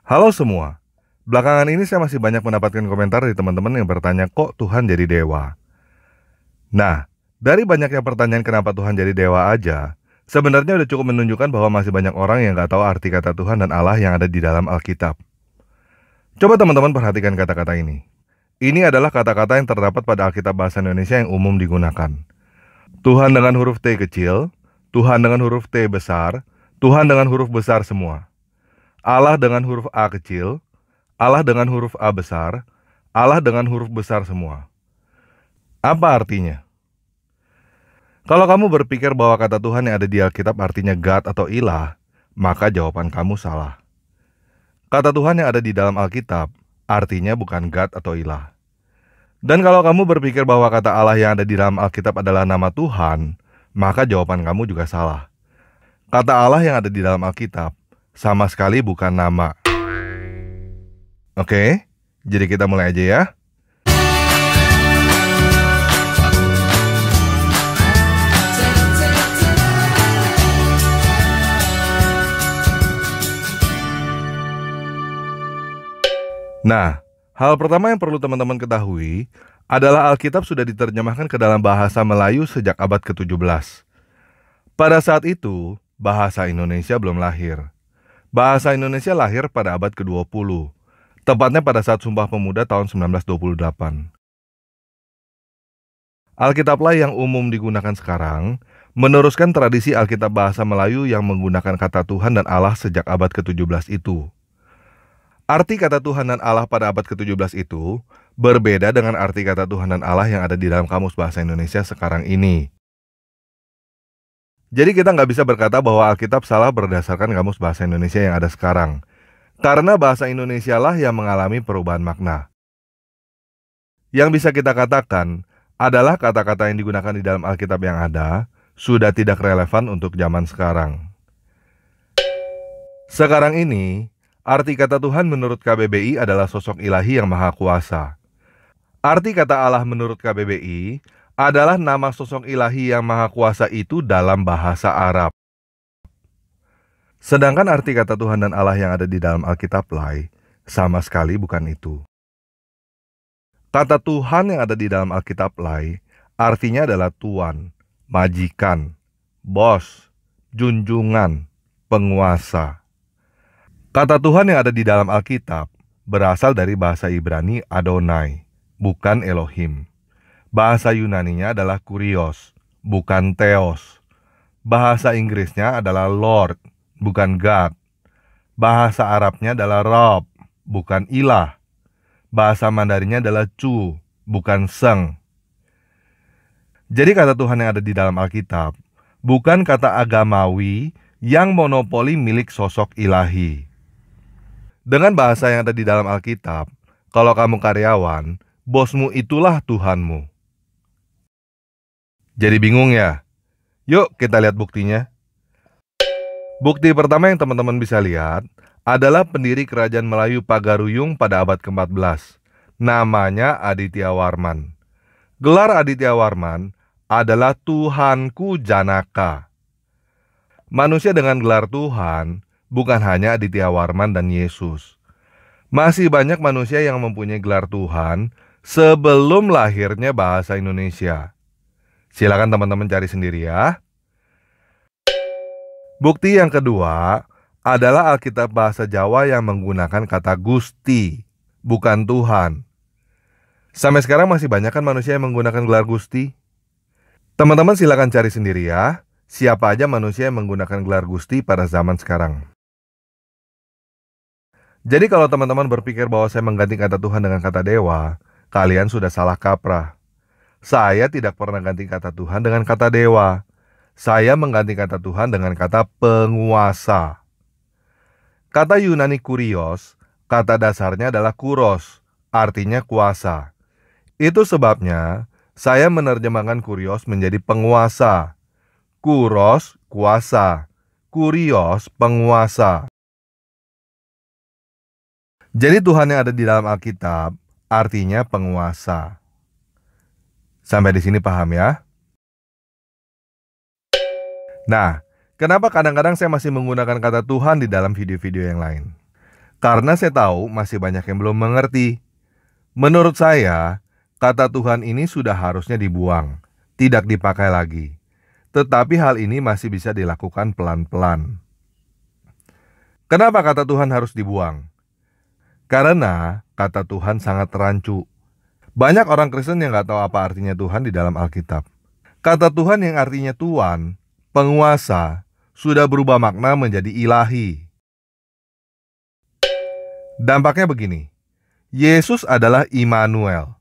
Halo semua, belakangan ini saya masih banyak mendapatkan komentar dari teman-teman yang bertanya kok Tuhan jadi dewa. Nah, dari banyaknya pertanyaan kenapa Tuhan jadi dewa aja, sebenarnya udah cukup menunjukkan bahwa masih banyak orang yang gak tahu arti kata Tuhan dan Allah yang ada di dalam Alkitab. Coba teman-teman perhatikan kata-kata ini. Ini adalah kata-kata yang terdapat pada Alkitab Bahasa Indonesia yang umum digunakan. Tuhan dengan huruf T kecil, Tuhan dengan huruf T besar, Tuhan dengan huruf besar semua. Allah dengan huruf A kecil, Allah dengan huruf A besar, Allah dengan huruf besar semua. Apa artinya? Kalau kamu berpikir bahwa kata Tuhan yang ada di Alkitab artinya God atau ilah, maka jawaban kamu salah. Kata Tuhan yang ada di dalam Alkitab artinya bukan God atau ilah. Dan kalau kamu berpikir bahwa kata Allah yang ada di dalam Alkitab adalah nama Tuhan, maka jawaban kamu juga salah. Kata Allah yang ada di dalam Alkitab sama sekali bukan nama. Oke, jadi kita mulai aja ya. Nah, hal pertama yang perlu teman-teman ketahui adalah Alkitab sudah diterjemahkan ke dalam bahasa Melayu sejak abad ke-17. Pada saat itu, bahasa Indonesia belum lahir. Bahasa Indonesia lahir pada abad ke-20, tepatnya pada saat Sumpah Pemuda tahun 1928. Alkitablah yang umum digunakan sekarang, meneruskan tradisi Alkitab bahasa Melayu yang menggunakan kata Tuhan dan Allah sejak abad ke-17 itu. Arti kata Tuhan dan Allah pada abad ke-17 itu berbeda dengan arti kata Tuhan dan Allah yang ada di dalam Kamus Bahasa Indonesia sekarang ini. Jadi kita nggak bisa berkata bahwa Alkitab salah berdasarkan Kamus Bahasa Indonesia yang ada sekarang, karena bahasa Indonesia lah yang mengalami perubahan makna. Yang bisa kita katakan adalah kata-kata yang digunakan di dalam Alkitab yang ada sudah tidak relevan untuk zaman sekarang. Sekarang ini, arti kata Tuhan menurut KBBI adalah sosok ilahi yang maha kuasa. Arti kata Allah menurut KBBI adalah nama sosok ilahi yang maha kuasa itu dalam bahasa Arab. Sedangkan arti kata Tuhan dan Allah yang ada di dalam Alkitab lain sama sekali bukan itu. Kata Tuhan yang ada di dalam Alkitab lain artinya adalah tuan, majikan, bos, junjungan, penguasa. Kata Tuhan yang ada di dalam Alkitab berasal dari bahasa Ibrani Adonai, bukan Elohim. Bahasa Yunaninya adalah Kurios, bukan Theos. Bahasa Inggrisnya adalah Lord, bukan God. Bahasa Arabnya adalah Rob, bukan ilah. Bahasa Mandarinnya adalah Chu, bukan Seng. Jadi kata Tuhan yang ada di dalam Alkitab bukan kata agamawi yang monopoli milik sosok ilahi. Dengan bahasa yang ada di dalam Alkitab, kalau kamu karyawan, bosmu itulah Tuhanmu. Jadi bingung ya? Yuk kita lihat buktinya. Bukti pertama yang teman-teman bisa lihat adalah pendiri kerajaan Melayu Pagaruyung pada abad ke-14. Namanya Aditya Warman. Gelar Aditya Warman adalah Tuhanku Janaka. Manusia dengan gelar Tuhan bukan hanya Aditya Warman dan Yesus. Masih banyak manusia yang mempunyai gelar Tuhan sebelum lahirnya bahasa Indonesia. Silakan teman-teman cari sendiri ya. Bukti yang kedua adalah Alkitab bahasa Jawa yang menggunakan kata Gusti, bukan Tuhan. Sampai sekarang masih banyak kan manusia yang menggunakan gelar Gusti? Teman-teman silakan cari sendiri ya, siapa aja manusia yang menggunakan gelar Gusti pada zaman sekarang. Jadi kalau teman-teman berpikir bahwa saya mengganti kata Tuhan dengan kata dewa, kalian sudah salah kaprah. Saya tidak pernah ganti kata Tuhan dengan kata dewa. Saya mengganti kata Tuhan dengan kata penguasa. Kata Yunani kurios, kata dasarnya adalah kuros, artinya kuasa. Itu sebabnya saya menerjemahkan kurios menjadi penguasa. Kuros, kuasa. Kurios, penguasa. Jadi Tuhan yang ada di dalam Alkitab artinya penguasa. Sampai di sini paham ya? Nah, kenapa kadang-kadang saya masih menggunakan kata Tuhan di dalam video-video yang lain? Karena saya tahu masih banyak yang belum mengerti. Menurut saya, kata Tuhan ini sudah harusnya dibuang, tidak dipakai lagi. Tetapi hal ini masih bisa dilakukan pelan-pelan. Kenapa kata Tuhan harus dibuang? Karena kata Tuhan sangat rancu. Banyak orang Kristen yang nggak tahu apa artinya Tuhan di dalam Alkitab. Kata Tuhan yang artinya Tuan, penguasa, sudah berubah makna menjadi ilahi. Dampaknya begini, Yesus adalah Immanuel,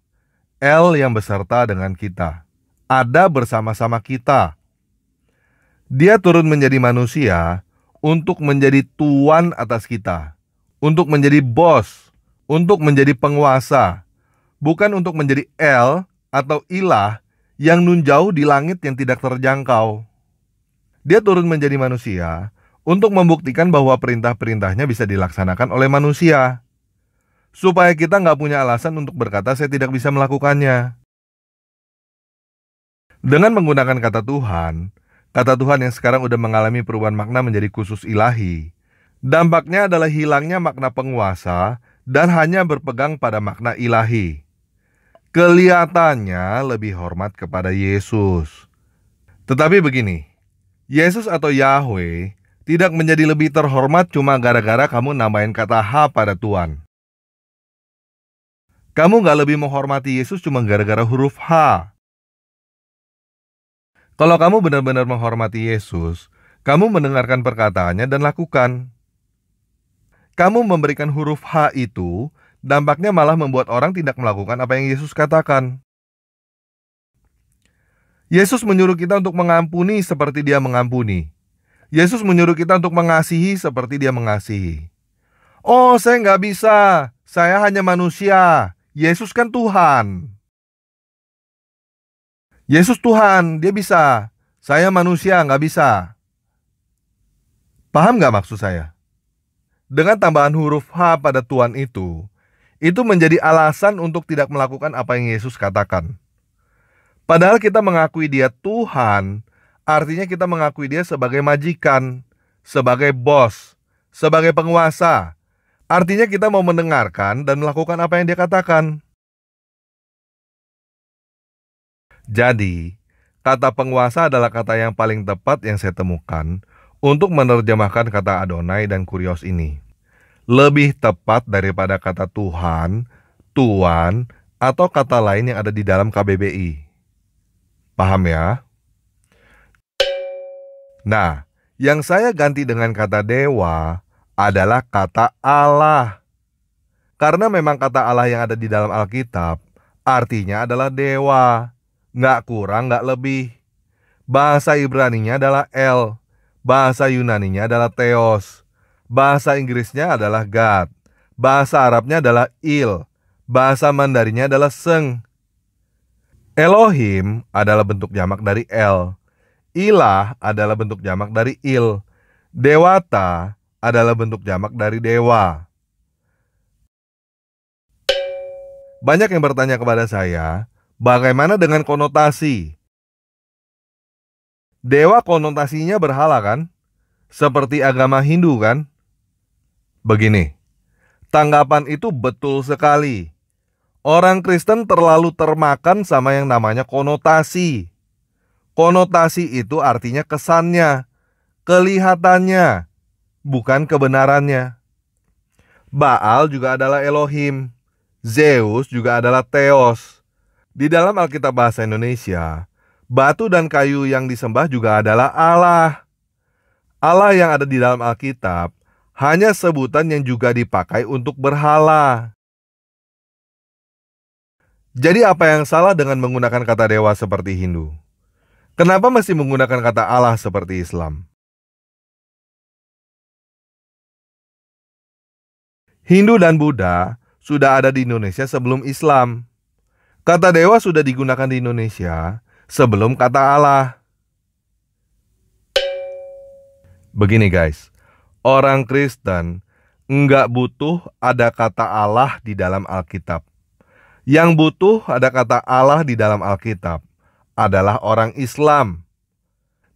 El yang beserta dengan kita, ada bersama-sama kita. Dia turun menjadi manusia untuk menjadi Tuan atas kita, untuk menjadi bos, untuk menjadi penguasa, bukan untuk menjadi El atau ilah yang nun jauh di langit yang tidak terjangkau. Dia turun menjadi manusia untuk membuktikan bahwa perintah-perintahnya bisa dilaksanakan oleh manusia, supaya kita nggak punya alasan untuk berkata saya tidak bisa melakukannya. Dengan menggunakan kata Tuhan yang sekarang udah mengalami perubahan makna menjadi khusus ilahi, dampaknya adalah hilangnya makna penguasa dan hanya berpegang pada makna ilahi. Kelihatannya lebih hormat kepada Yesus. Tetapi begini, Yesus atau Yahweh tidak menjadi lebih terhormat cuma gara-gara kamu nambahin kata H pada Tuhan. Kamu gak lebih menghormati Yesus cuma gara-gara huruf H. Kalau kamu benar-benar menghormati Yesus, kamu mendengarkan perkataannya dan lakukan. Kamu memberikan huruf H itu, dampaknya malah membuat orang tidak melakukan apa yang Yesus katakan. Yesus menyuruh kita untuk mengampuni seperti Dia mengampuni. Yesus menyuruh kita untuk mengasihi seperti Dia mengasihi. Oh, saya nggak bisa. Saya hanya manusia. Yesus kan Tuhan. Yesus Tuhan, Dia bisa. Saya manusia, nggak bisa. Paham nggak maksud saya? Dengan tambahan huruf H pada Tuhan itu menjadi alasan untuk tidak melakukan apa yang Yesus katakan. Padahal kita mengakui Dia Tuhan, artinya kita mengakui Dia sebagai majikan, sebagai bos, sebagai penguasa. Artinya kita mau mendengarkan dan melakukan apa yang Dia katakan. Jadi, kata penguasa adalah kata yang paling tepat yang saya temukan untuk menerjemahkan kata Adonai dan Kurios ini. Lebih tepat daripada kata Tuhan, Tuan, atau kata lain yang ada di dalam KBBI. Paham ya? Nah, yang saya ganti dengan kata dewa adalah kata Allah. Karena memang kata Allah yang ada di dalam Alkitab artinya adalah dewa. Nggak kurang, nggak lebih. Bahasa Ibraninya adalah El. Bahasa Yunaninya adalah Theos. Bahasa Inggrisnya adalah God. Bahasa Arabnya adalah Il. Bahasa Mandarinnya adalah Seng. Elohim adalah bentuk jamak dari El. Ilah adalah bentuk jamak dari Il. Dewata adalah bentuk jamak dari dewa. Banyak yang bertanya kepada saya, bagaimana dengan konotasi? Dewa konotasinya berhala kan? Seperti agama Hindu kan? Begini, tanggapan itu betul sekali. Orang Kristen terlalu termakan sama yang namanya konotasi. Konotasi itu artinya kesannya, kelihatannya, bukan kebenarannya. Baal juga adalah Elohim. Zeus juga adalah Theos. Di dalam Alkitab bahasa Indonesia, batu dan kayu yang disembah juga adalah Allah. Allah yang ada di dalam Alkitab hanya sebutan yang juga dipakai untuk berhala. Jadi apa yang salah dengan menggunakan kata dewa seperti Hindu? Kenapa masih menggunakan kata Allah seperti Islam? Hindu dan Buddha sudah ada di Indonesia sebelum Islam. Kata dewa sudah digunakan di Indonesia sebelum kata Allah. Begini guys, orang Kristen nggak butuh ada kata Allah di dalam Alkitab. Yang butuh ada kata Allah di dalam Alkitab adalah orang Islam.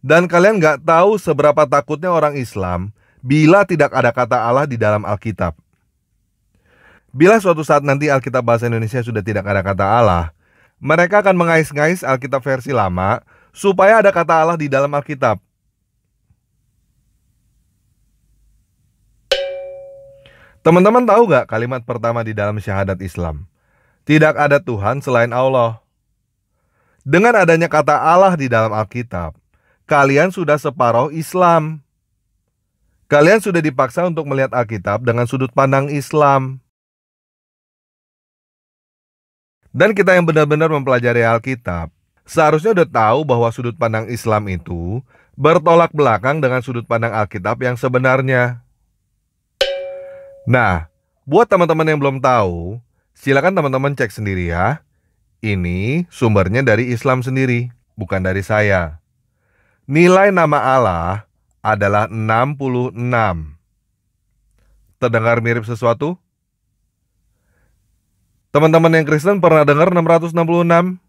Dan kalian nggak tahu seberapa takutnya orang Islam bila tidak ada kata Allah di dalam Alkitab. Bila suatu saat nanti Alkitab bahasa Indonesia sudah tidak ada kata Allah, mereka akan mengais-ngais Alkitab versi lama supaya ada kata Allah di dalam Alkitab. Teman-teman tahu gak kalimat pertama di dalam syahadat Islam? Tidak ada Tuhan selain Allah. Dengan adanya kata Allah di dalam Alkitab, kalian sudah separuh Islam. Kalian sudah dipaksa untuk melihat Alkitab dengan sudut pandang Islam. Dan kita yang benar-benar mempelajari Alkitab, seharusnya udah tahu bahwa sudut pandang Islam itu bertolak belakang dengan sudut pandang Alkitab yang sebenarnya. Nah, buat teman-teman yang belum tahu, silakan teman-teman cek sendiri ya. Ini sumbernya dari Islam sendiri, bukan dari saya. Nilai nama Allah adalah 66. Terdengar mirip sesuatu? Teman-teman yang Kristen pernah dengar 666?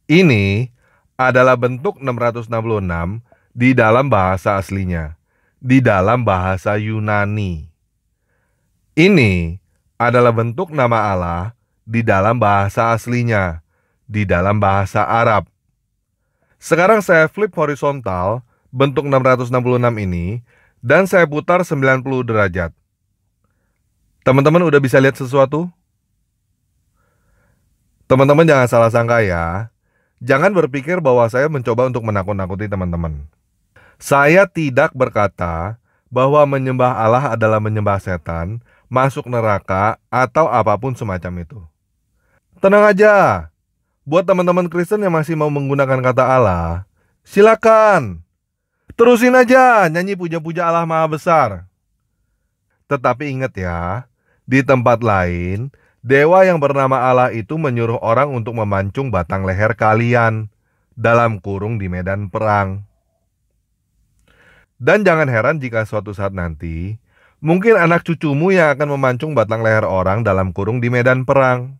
Ini adalah bentuk 666 di dalam bahasa aslinya, di dalam bahasa Yunani. Ini adalah bentuk nama Allah di dalam bahasa aslinya, di dalam bahasa Arab. Sekarang saya flip horizontal bentuk 666 ini dan saya putar 90 derajat. Teman-teman udah bisa lihat sesuatu? Teman-teman jangan salah sangka ya. Jangan berpikir bahwa saya mencoba untuk menakut-nakuti teman-teman. Saya tidak berkata bahwa menyembah Allah adalah menyembah setan, masuk neraka, atau apapun semacam itu. Tenang aja. Buat teman-teman Kristen yang masih mau menggunakan kata Allah, silakan. Terusin aja nyanyi puja-puja Allah Maha Besar. Tetapi ingat ya, di tempat lain, dewa yang bernama Allah itu menyuruh orang untuk memancung batang leher kalian, dalam kurung di medan perang. Dan jangan heran jika suatu saat nanti, mungkin anak cucumu yang akan memancung batang leher orang dalam kurung di medan perang.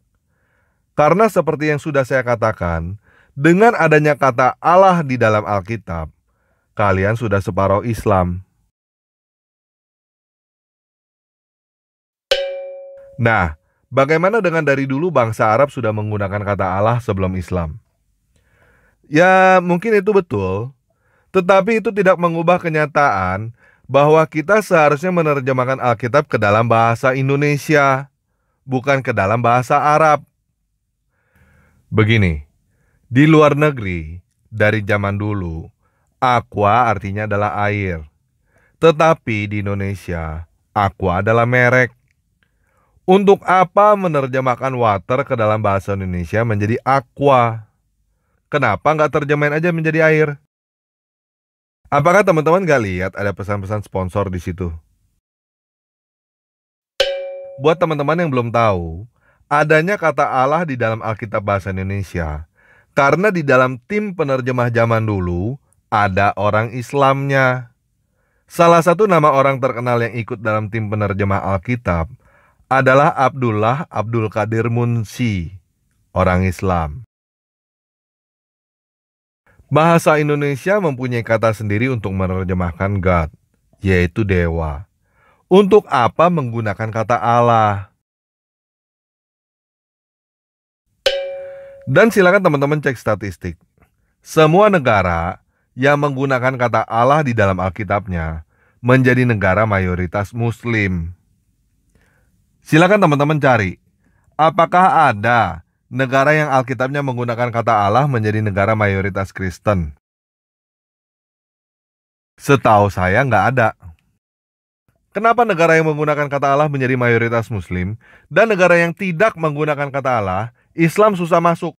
Karena seperti yang sudah saya katakan, dengan adanya kata Allah di dalam Alkitab, kalian sudah separuh Islam. Nah, bagaimana dengan dari dulu bangsa Arab sudah menggunakan kata Allah sebelum Islam? Ya, mungkin itu betul. Tetapi itu tidak mengubah kenyataan bahwa kita seharusnya menerjemahkan Alkitab ke dalam bahasa Indonesia, bukan ke dalam bahasa Arab. Begini, di luar negeri, dari zaman dulu, aqua artinya adalah air. Tetapi di Indonesia, aqua adalah merek. Untuk apa menerjemahkan water ke dalam bahasa Indonesia menjadi aqua? Kenapa nggak terjemahin aja menjadi air? Apakah teman-teman nggak lihat ada pesan-pesan sponsor di situ? Buat teman-teman yang belum tahu, adanya kata Allah di dalam Alkitab bahasa Indonesia, karena di dalam tim penerjemah zaman dulu, ada orang Islamnya. Salah satu nama orang terkenal yang ikut dalam tim penerjemah Alkitab adalah Abdullah Abdul Qadir Munsi, orang Islam. Bahasa Indonesia mempunyai kata sendiri untuk menerjemahkan God, yaitu dewa. Untuk apa menggunakan kata Allah? Dan silakan teman-teman cek statistik. Semua negara yang menggunakan kata Allah di dalam Alkitabnya menjadi negara mayoritas Muslim. Silakan teman-teman cari, apakah ada negara yang Alkitabnya menggunakan kata Allah menjadi negara mayoritas Kristen? Setahu saya nggak ada. Kenapa negara yang menggunakan kata Allah menjadi mayoritas Muslim dan negara yang tidak menggunakan kata Allah, Islam susah masuk?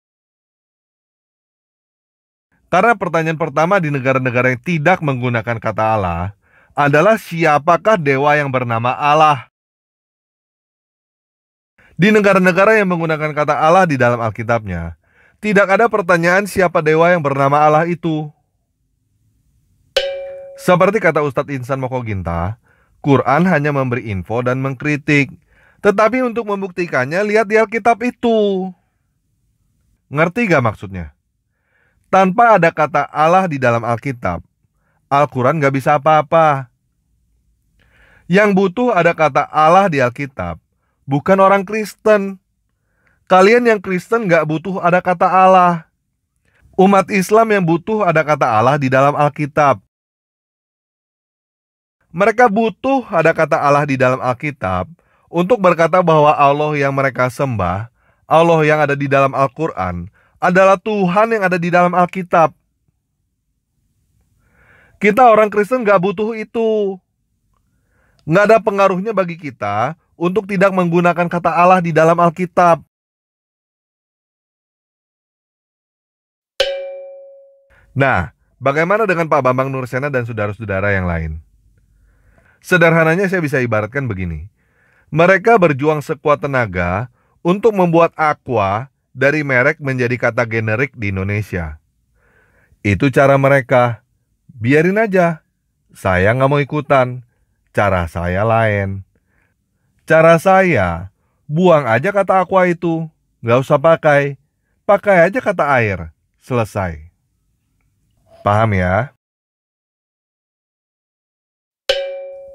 Karena pertanyaan pertama di negara-negara yang tidak menggunakan kata Allah adalah siapakah dewa yang bernama Allah? Di negara-negara yang menggunakan kata Allah di dalam Alkitabnya, tidak ada pertanyaan siapa dewa yang bernama Allah itu. Seperti kata Ustadz Insan Mokoginta, Quran hanya memberi info dan mengkritik. Tetapi untuk membuktikannya, lihat di Alkitab itu. Ngerti gak maksudnya? Tanpa ada kata Allah di dalam Alkitab, Al-Quran gak bisa apa-apa. Yang butuh ada kata Allah di Alkitab, bukan orang Kristen. Kalian yang Kristen gak butuh ada kata Allah. Umat Islam yang butuh ada kata Allah di dalam Alkitab. Mereka butuh ada kata Allah di dalam Alkitab untuk berkata bahwa Allah yang mereka sembah, Allah yang ada di dalam Al-Quran, adalah Tuhan yang ada di dalam Alkitab. Kita orang Kristen gak butuh itu. Gak ada pengaruhnya bagi kita untuk tidak menggunakan kata Allah di dalam Alkitab. Nah, bagaimana dengan Pak Bambang Nursena dan saudara-saudara yang lain? Sederhananya saya bisa ibaratkan begini. Mereka berjuang sekuat tenaga untuk membuat Aqua dari merek menjadi kata generik di Indonesia. Itu cara mereka. Biarin aja. Saya nggak mau ikutan. Cara saya lain. Cara saya, buang aja kata Aqua itu. Nggak usah pakai. Pakai aja kata air. Selesai. Paham ya?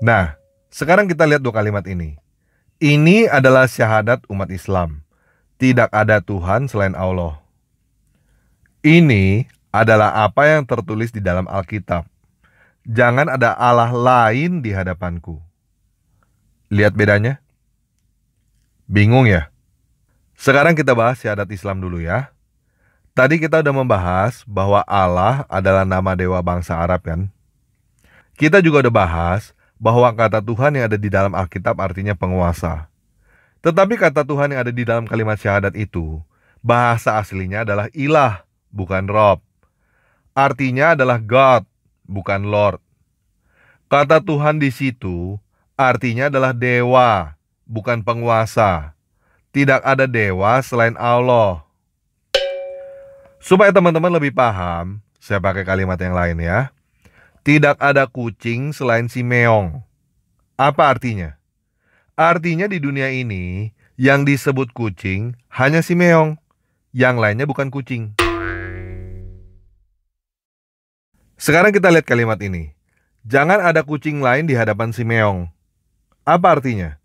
Nah, sekarang kita lihat dua kalimat ini. Ini adalah syahadat umat Islam. Tidak ada Tuhan selain Allah. Ini adalah apa yang tertulis di dalam Alkitab. Jangan ada Allah lain di hadapanku. Lihat bedanya? Bingung ya? Sekarang kita bahas syahadat Islam dulu ya. Tadi kita udah membahas bahwa Allah adalah nama dewa bangsa Arab kan? Kita juga udah bahas bahwa kata Tuhan yang ada di dalam Alkitab artinya penguasa. Tetapi kata Tuhan yang ada di dalam kalimat syahadat itu, bahasa aslinya adalah ilah, bukan Rob. Artinya adalah God, bukan Lord. Kata Tuhan di situ artinya adalah dewa, bukan penguasa. Tidak ada dewa selain Allah. Supaya teman-teman lebih paham, saya pakai kalimat yang lain ya. Tidak ada kucing selain si meong. Apa artinya? Artinya di dunia ini, yang disebut kucing hanya si meong. Yang lainnya bukan kucing. Sekarang kita lihat kalimat ini. Jangan ada kucing lain di hadapan si meong. Apa artinya?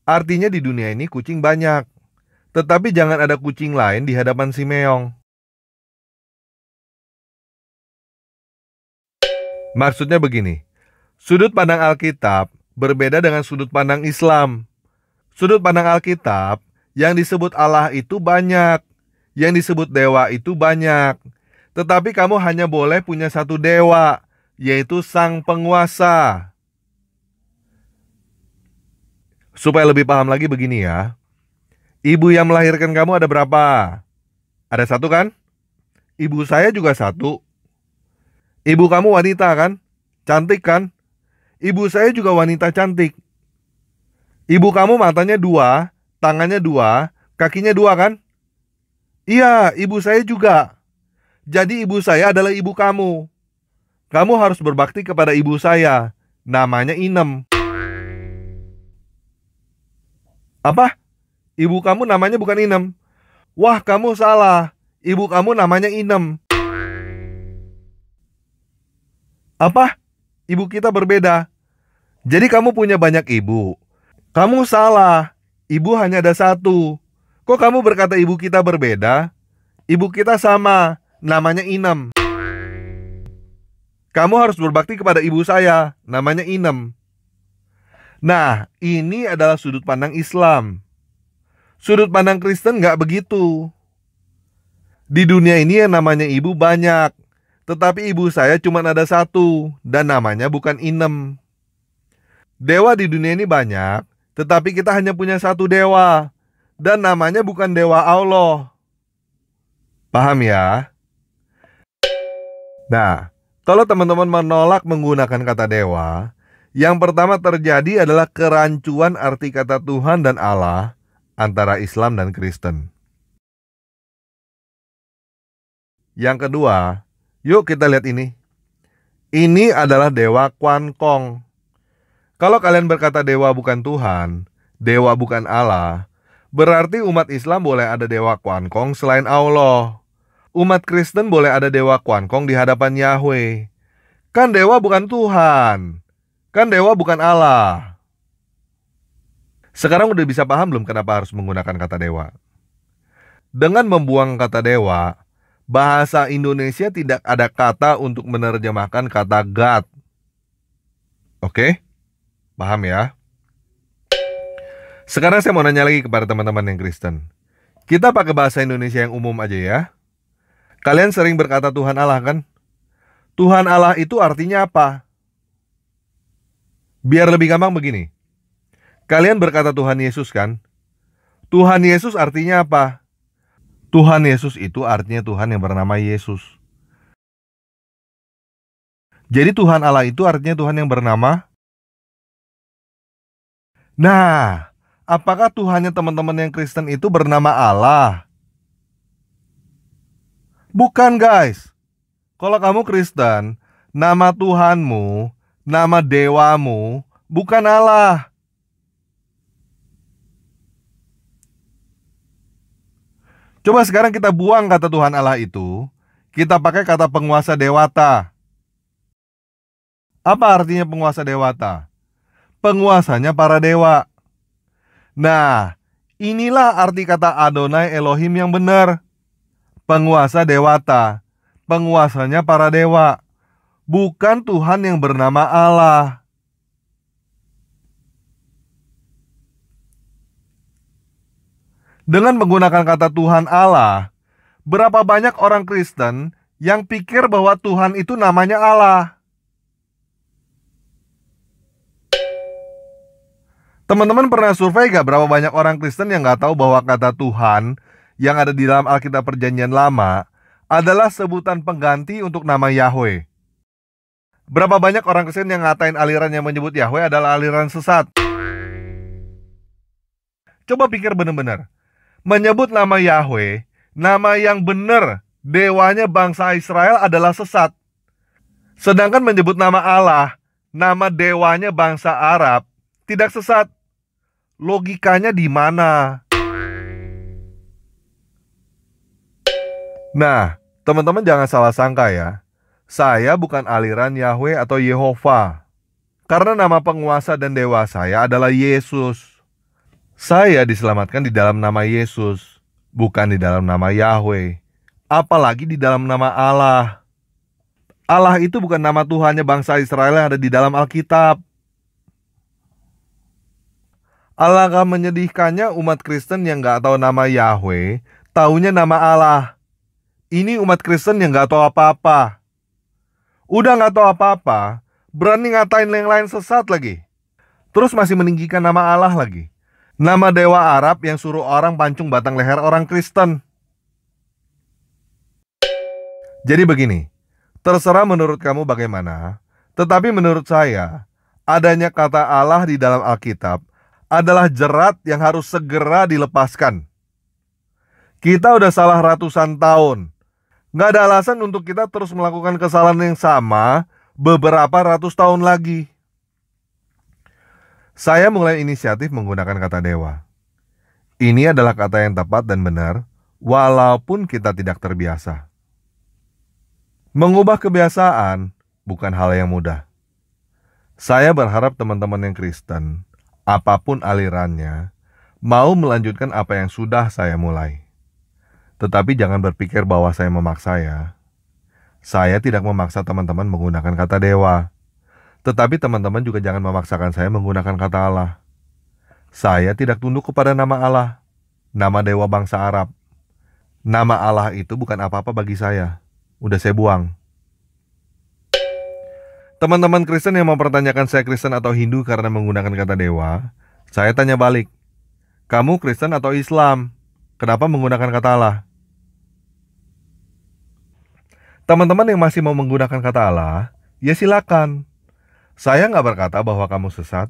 Artinya di dunia ini kucing banyak. Tetapi jangan ada kucing lain di hadapan si meong. Maksudnya begini, sudut pandang Alkitab berbeda dengan sudut pandang Islam. Sudut pandang Alkitab, yang disebut Allah itu banyak, yang disebut dewa itu banyak. Tetapi kamu hanya boleh punya satu dewa, yaitu Sang Penguasa. Supaya lebih paham lagi begini ya, ibu yang melahirkan kamu ada berapa? Ada satu kan? Ibu saya juga satu. Ibu kamu wanita kan? Cantik kan? Ibu saya juga wanita cantik. Ibu kamu matanya dua, tangannya dua, kakinya dua kan? Iya, ibu saya juga. Jadi ibu saya adalah ibu kamu. Kamu harus berbakti kepada ibu saya. Namanya Inem. Apa? Ibu kamu namanya bukan Inem. Wah, kamu salah. Ibu kamu namanya Inem. Apa? Ibu kita berbeda. Jadi kamu punya banyak ibu. Kamu salah. Ibu hanya ada satu. Kok kamu berkata ibu kita berbeda? Ibu kita sama. Namanya Inem. Kamu harus berbakti kepada ibu saya. Namanya Inem. Nah, ini adalah sudut pandang Islam. Sudut pandang Kristen nggak begitu. Di dunia ini yang namanya ibu banyak. Tetapi ibu saya cuma ada satu, dan namanya bukan Inem. Dewa di dunia ini banyak, tetapi kita hanya punya satu dewa, dan namanya bukan dewa Allah. Paham ya? Nah, kalau teman-teman menolak menggunakan kata dewa, yang pertama terjadi adalah kerancuan arti kata Tuhan dan Allah antara Islam dan Kristen. Yang kedua, yuk kita lihat ini. Ini adalah dewa Quan Kong. Kalau kalian berkata dewa bukan Tuhan, dewa bukan Allah, berarti umat Islam boleh ada dewa Quan Kong selain Allah. Umat Kristen boleh ada dewa Quan Kong di hadapan Yahweh. Kan dewa bukan Tuhan. Kan dewa bukan Allah. Sekarang udah bisa paham belum kenapa harus menggunakan kata dewa? Dengan membuang kata dewa, bahasa Indonesia tidak ada kata untuk menerjemahkan kata God. Oke? Paham ya? Sekarang saya mau nanya lagi kepada teman-teman yang Kristen. Kita pakai bahasa Indonesia yang umum aja ya. Kalian sering berkata Tuhan Allah kan? Tuhan Allah itu artinya apa? Biar lebih gampang begini. Kalian berkata Tuhan Yesus kan? Tuhan Yesus artinya apa? Tuhan Yesus itu artinya Tuhan yang bernama Yesus. Jadi Tuhan Allah itu artinya Tuhan yang bernama. Nah, apakah Tuhannya teman-teman yang Kristen itu bernama Allah? Bukan guys. Kalau kamu Kristen, nama Tuhanmu, nama dewamu, bukan Allah. Coba sekarang kita buang kata Tuhan Allah itu, kita pakai kata penguasa dewata. Apa artinya penguasa dewata? Penguasanya para dewa. Nah, inilah arti kata Adonai Elohim yang benar. Penguasa dewata. Penguasanya para dewa. Bukan Tuhan yang bernama Allah. Dengan menggunakan kata Tuhan Allah, berapa banyak orang Kristen yang pikir bahwa Tuhan itu namanya Allah? Teman-teman pernah survei gak berapa banyak orang Kristen yang gak tahu bahwa kata Tuhan yang ada di dalam Alkitab Perjanjian Lama adalah sebutan pengganti untuk nama Yahweh? Berapa banyak orang Kristen yang ngatain aliran yang menyebut Yahweh adalah aliran sesat? Coba pikir benar-benar. Menyebut nama Yahweh, nama yang benar, dewanya bangsa Israel adalah sesat. Sedangkan menyebut nama Allah, nama dewanya bangsa Arab, tidak sesat. Logikanya di mana? Nah, teman-teman jangan salah sangka ya. Saya bukan aliran Yahweh atau Yehova. Karena nama penguasa dan dewa saya adalah Yesus. Saya diselamatkan di dalam nama Yesus, bukan di dalam nama Yahweh, apalagi di dalam nama Allah. Allah itu bukan nama Tuhannya bangsa Israel yang ada di dalam Alkitab. Alangkah menyedihkannya umat Kristen yang gak tahu nama Yahweh, taunya nama Allah. Ini umat Kristen yang gak tahu apa-apa. Udah gak tahu apa-apa, berani ngatain yang lain sesat lagi. Terus masih meninggikan nama Allah lagi. Nama dewa Arab yang suruh orang pancung batang leher orang Kristen. Jadi begini, terserah menurut kamu bagaimana, tetapi menurut saya, adanya kata Allah di dalam Alkitab adalah jerat yang harus segera dilepaskan. Kita udah salah ratusan tahun. Nggak ada alasan untuk kita terus melakukan kesalahan yang sama beberapa ratus tahun lagi. Saya mulai inisiatif menggunakan kata dewa. Ini adalah kata yang tepat dan benar, walaupun kita tidak terbiasa. Mengubah kebiasaan bukan hal yang mudah. Saya berharap teman-teman yang Kristen, apapun alirannya, mau melanjutkan apa yang sudah saya mulai. Tetapi jangan berpikir bahwa saya memaksa ya. Saya tidak memaksa teman-teman menggunakan kata dewa. Tetapi teman-teman juga jangan memaksakan saya menggunakan kata Allah. Saya tidak tunduk kepada nama Allah, nama dewa bangsa Arab. Nama Allah itu bukan apa-apa bagi saya. Udah saya buang. Teman-teman Kristen yang mempertanyakan saya Kristen atau Hindu karena menggunakan kata dewa, saya tanya balik. Kamu Kristen atau Islam? Kenapa menggunakan kata Allah? Teman-teman yang masih mau menggunakan kata Allah, ya silakan. Saya nggak berkata bahwa kamu sesat.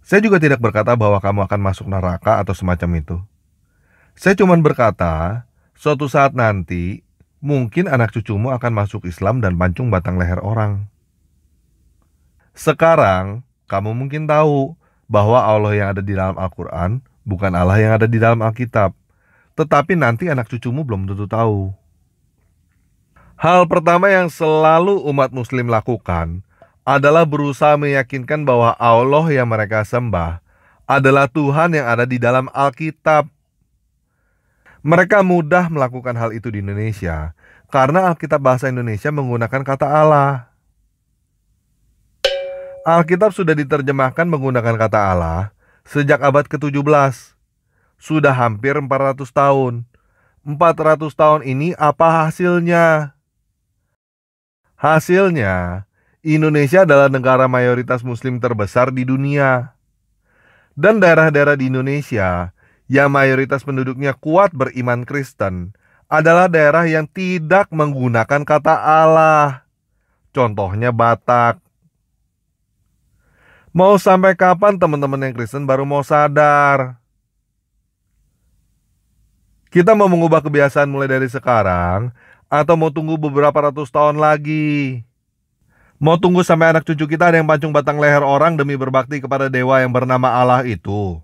Saya juga tidak berkata bahwa kamu akan masuk neraka atau semacam itu. Saya cuma berkata, suatu saat nanti, mungkin anak cucumu akan masuk Islam dan pancung batang leher orang. Sekarang, kamu mungkin tahu bahwa Allah yang ada di dalam Al-Quran bukan Allah yang ada di dalam Alkitab. Tetapi nanti anak cucumu belum tentu tahu. Hal pertama yang selalu umat Muslim lakukan adalah berusaha meyakinkan bahwa Allah yang mereka sembah adalah Tuhan yang ada di dalam Alkitab. Mereka mudah melakukan hal itu di Indonesia karena Alkitab bahasa Indonesia menggunakan kata Allah. Alkitab sudah diterjemahkan menggunakan kata Allah sejak abad ke-17. Sudah hampir 400 tahun. 400 tahun ini apa hasilnya? Hasilnya, Indonesia adalah negara mayoritas muslim terbesar di dunia. Dan daerah-daerah di Indonesia yang mayoritas penduduknya kuat beriman Kristen adalah daerah yang tidak menggunakan kata Allah. Contohnya Batak. Mau sampai kapan teman-teman yang Kristen baru mau sadar? Kita mau mengubah kebiasaan mulai dari sekarang atau mau tunggu beberapa ratus tahun lagi? Mau tunggu sampai anak cucu kita ada yang pancung batang leher orang demi berbakti kepada dewa yang bernama Allah itu?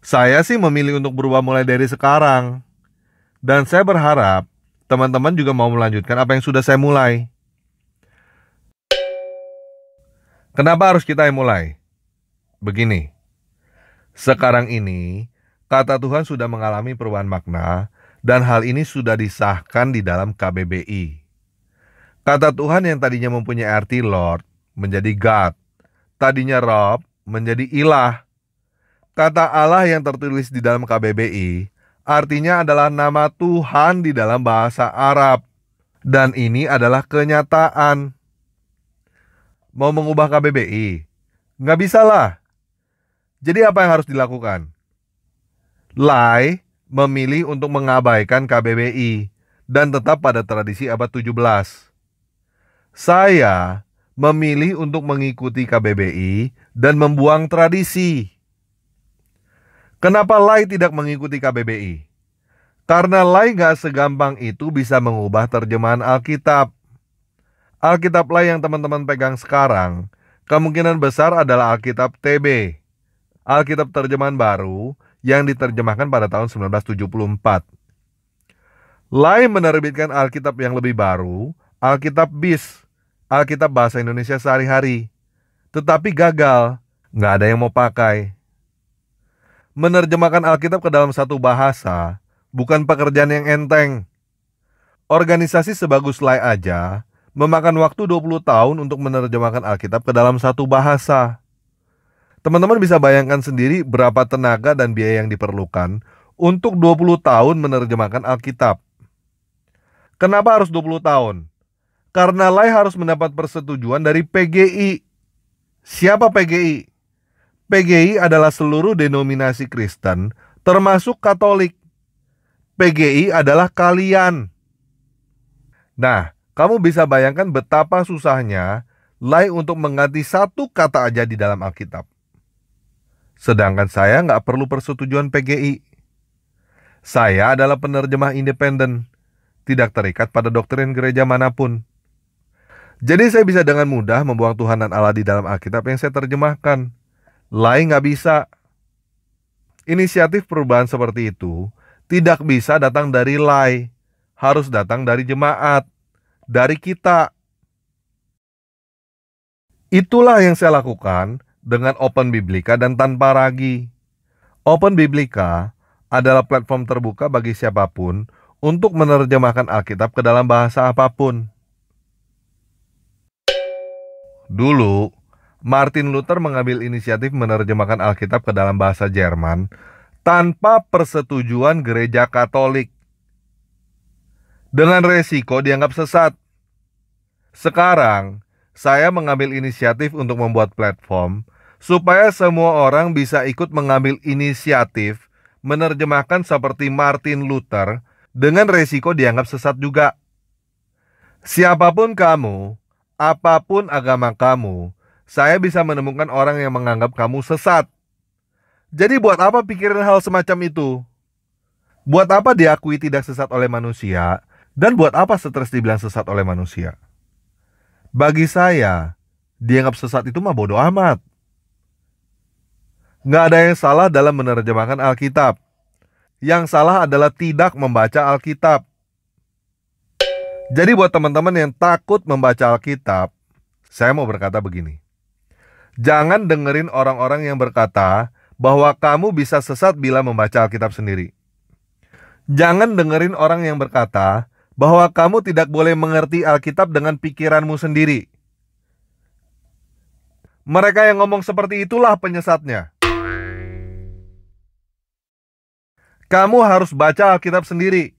Saya sih memilih untuk berubah mulai dari sekarang. Dan saya berharap teman-teman juga mau melanjutkan apa yang sudah saya mulai. Kenapa harus kita yang mulai? Begini, sekarang ini kata Tuhan sudah mengalami perubahan makna dan hal ini sudah disahkan di dalam KBBI. Kata Tuhan yang tadinya mempunyai arti Lord menjadi God, tadinya Rob menjadi ilah. Kata Allah yang tertulis di dalam KBBI artinya adalah nama Tuhan di dalam bahasa Arab. Dan ini adalah kenyataan. Mau mengubah KBBI? Nggak bisa lah. Jadi apa yang harus dilakukan? Lai memilih untuk mengabaikan KBBI dan tetap pada tradisi abad 17. Saya memilih untuk mengikuti KBBI dan membuang tradisi. Kenapa Lai tidak mengikuti KBBI? Karena Lai gak segampang itu bisa mengubah terjemahan Alkitab. Alkitab Lai yang teman-teman pegang sekarang kemungkinan besar adalah Alkitab TB, Alkitab terjemahan baru yang diterjemahkan pada tahun 1974. Lai menerbitkan Alkitab yang lebih baru, Alkitab BIS, Alkitab bahasa Indonesia sehari-hari. Tetapi gagal, nggak ada yang mau pakai. Menerjemahkan Alkitab ke dalam satu bahasa bukan pekerjaan yang enteng. Organisasi sebagus Lai aja memakan waktu 20 tahun untuk menerjemahkan Alkitab ke dalam satu bahasa. Teman-teman bisa bayangkan sendiri berapa tenaga dan biaya yang diperlukan untuk 20 tahun menerjemahkan Alkitab. Kenapa harus 20 tahun? Karena Lai harus mendapat persetujuan dari PGI. Siapa PGI? PGI adalah seluruh denominasi Kristen, termasuk Katolik. PGI adalah kalian. Nah, kamu bisa bayangkan betapa susahnya Lai untuk mengganti satu kata aja di dalam Alkitab. Sedangkan saya nggak perlu persetujuan PGI. Saya adalah penerjemah independen, tidak terikat pada doktrin gereja manapun. Jadi saya bisa dengan mudah membuang Tuhan dan Allah di dalam Alkitab yang saya terjemahkan. Lai nggak bisa. Inisiatif perubahan seperti itu tidak bisa datang dari Lai, harus datang dari jemaat, dari kita. Itulah yang saya lakukan dengan Open Biblika dan tanpa ragi. Open Biblika adalah platform terbuka bagi siapapun untuk menerjemahkan Alkitab ke dalam bahasa apapun. Dulu, Martin Luther mengambil inisiatif menerjemahkan Alkitab ke dalam bahasa Jerman tanpa persetujuan gereja Katolik. Dengan resiko dianggap sesat. Sekarang, saya mengambil inisiatif untuk membuat platform supaya semua orang bisa ikut mengambil inisiatif menerjemahkan seperti Martin Luther dengan resiko dianggap sesat juga. Siapapun kamu, apapun agama kamu, saya bisa menemukan orang yang menganggap kamu sesat. Jadi buat apa pikirin hal semacam itu? Buat apa diakui tidak sesat oleh manusia? Dan buat apa stres dibilang sesat oleh manusia? Bagi saya, dianggap sesat itu mah bodoh amat. Nggak ada yang salah dalam menerjemahkan Alkitab. Yang salah adalah tidak membaca Alkitab. Jadi buat teman-teman yang takut membaca Alkitab, saya mau berkata begini. Jangan dengerin orang-orang yang berkata bahwa kamu bisa sesat bila membaca Alkitab sendiri. Jangan dengerin orang yang berkata bahwa kamu tidak boleh mengerti Alkitab dengan pikiranmu sendiri. Mereka yang ngomong seperti itulah penyesatnya. Kamu harus baca Alkitab sendiri.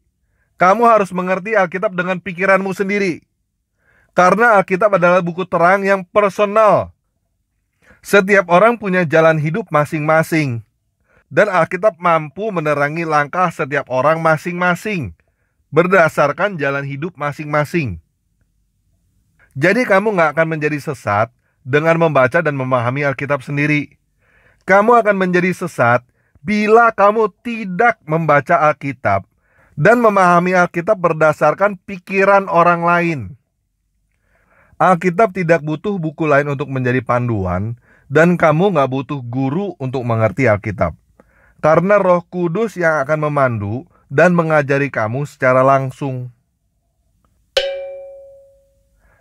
Kamu harus mengerti Alkitab dengan pikiranmu sendiri. Karena Alkitab adalah buku terang yang personal. Setiap orang punya jalan hidup masing-masing. Dan Alkitab mampu menerangi langkah setiap orang masing-masing berdasarkan jalan hidup masing-masing. Jadi kamu gak akan menjadi sesat dengan membaca dan memahami Alkitab sendiri. Kamu akan menjadi sesat bila kamu tidak membaca Alkitab dan memahami Alkitab berdasarkan pikiran orang lain. Alkitab tidak butuh buku lain untuk menjadi panduan, dan kamu gak butuh guru untuk mengerti Alkitab. Karena Roh Kudus yang akan memandu dan mengajari kamu secara langsung.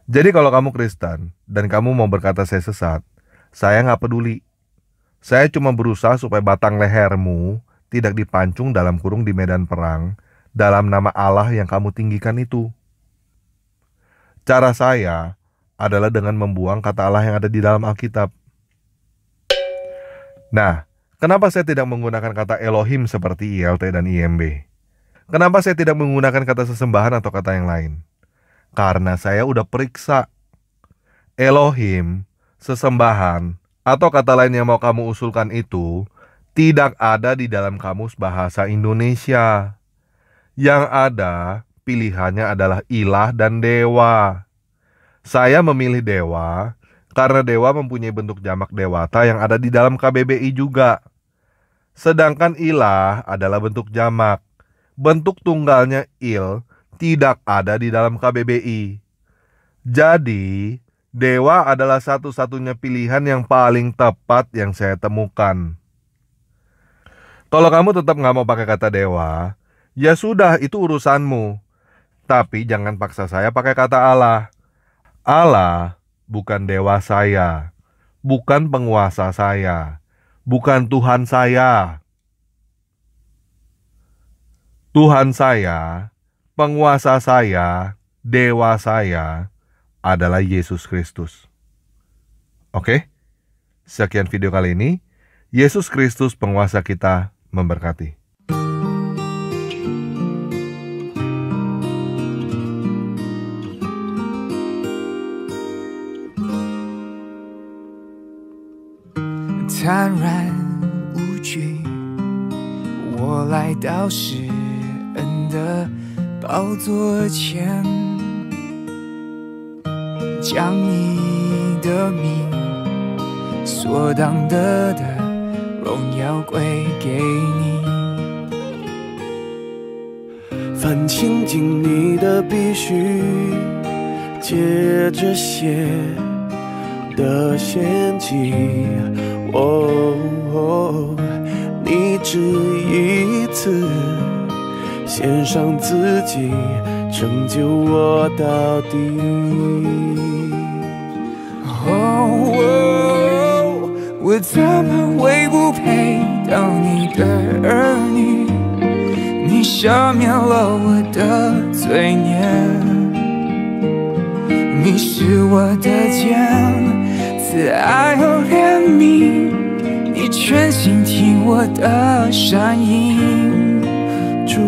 Jadi kalau kamu Kristen dan kamu mau berkata saya sesat, saya gak peduli. Saya cuma berusaha supaya batang lehermu tidak dipancung dalam kurung di medan perang dalam nama Allah yang kamu tinggikan itu. Cara saya adalah dengan membuang kata Allah yang ada di dalam Alkitab. Nah, kenapa saya tidak menggunakan kata Elohim seperti ILT dan IMB? Kenapa saya tidak menggunakan kata sesembahan atau kata yang lain? Karena saya udah periksa. Elohim, sesembahan, atau kata lain yang mau kamu usulkan itu tidak ada di dalam kamus bahasa Indonesia. Yang ada, pilihannya adalah ilah dan dewa. Saya memilih dewa karena dewa mempunyai bentuk jamak dewata yang ada di dalam KBBI juga. Sedangkan ilah adalah bentuk jamak. Bentuk tunggalnya il tidak ada di dalam KBBI. Jadi, dewa adalah satu-satunya pilihan yang paling tepat yang saya temukan. Kalau kamu tetap nggak mau pakai kata dewa, ya sudah, itu urusanmu. Tapi jangan paksa saya pakai kata Allah. Allah bukan dewa saya, bukan penguasa saya, bukan Tuhan saya. Tuhan saya, penguasa saya, dewa saya adalah Yesus Kristus. Oke? Sekian video kali ini. Yesus Kristus penguasa kita memberkati. 坦然无惧，我来到施恩的宝座前，将你的名所当得的荣耀归给你。凡亲近你的必须借着血的献祭。你只一次献上自己，拯救我到底。我怎么会不配当你的儿女？你赦免了我的罪孽，你是我的肩，慈爱和怜悯，你全心听我的声音。主，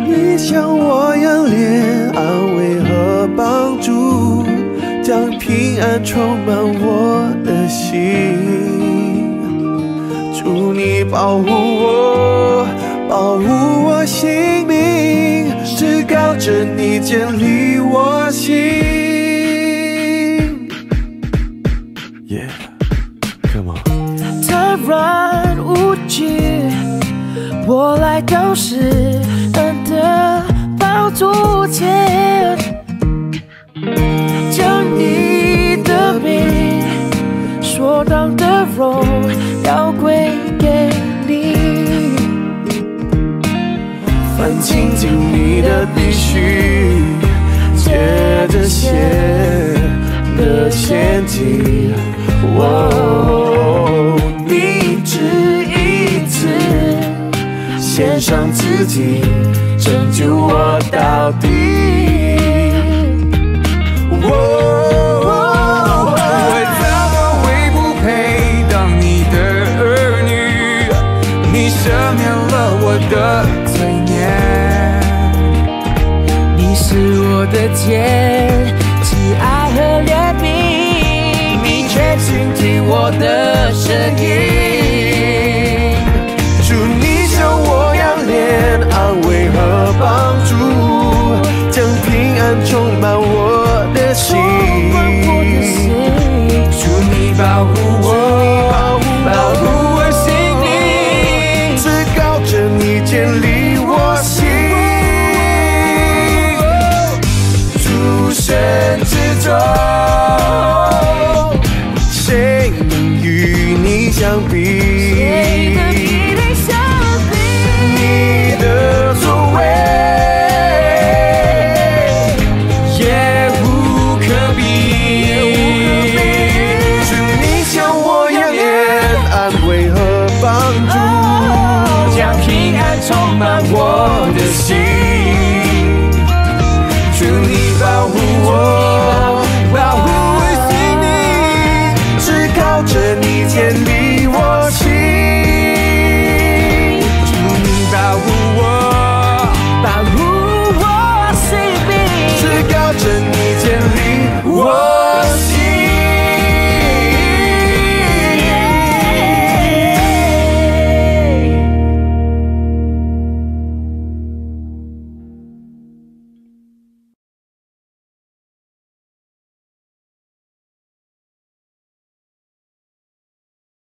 你向我仰脸，安慰和帮助，将平安充满我的心。主，你保护我，保护我性命，至高者你建立我心。Yeah, come on. 坦然无惧，我来到施恩的宝座前，将你的名所当的荣耀归给你。凡亲近你的必须借着血的前进。你只一次献上自己，拯救我到底。我怎么会不配当你的儿女？你赦免了我的罪孽，你是我的天，慈爱和怜悯，你却倾听我的声音。主，你向我仰脸，安慰和帮助，将平安充满我的心。主，你保护我，保护我心灵，至高者，你建立我心。诸神之中，谁能与你相比？你的作为也无可比。主，你向我仰脸，安慰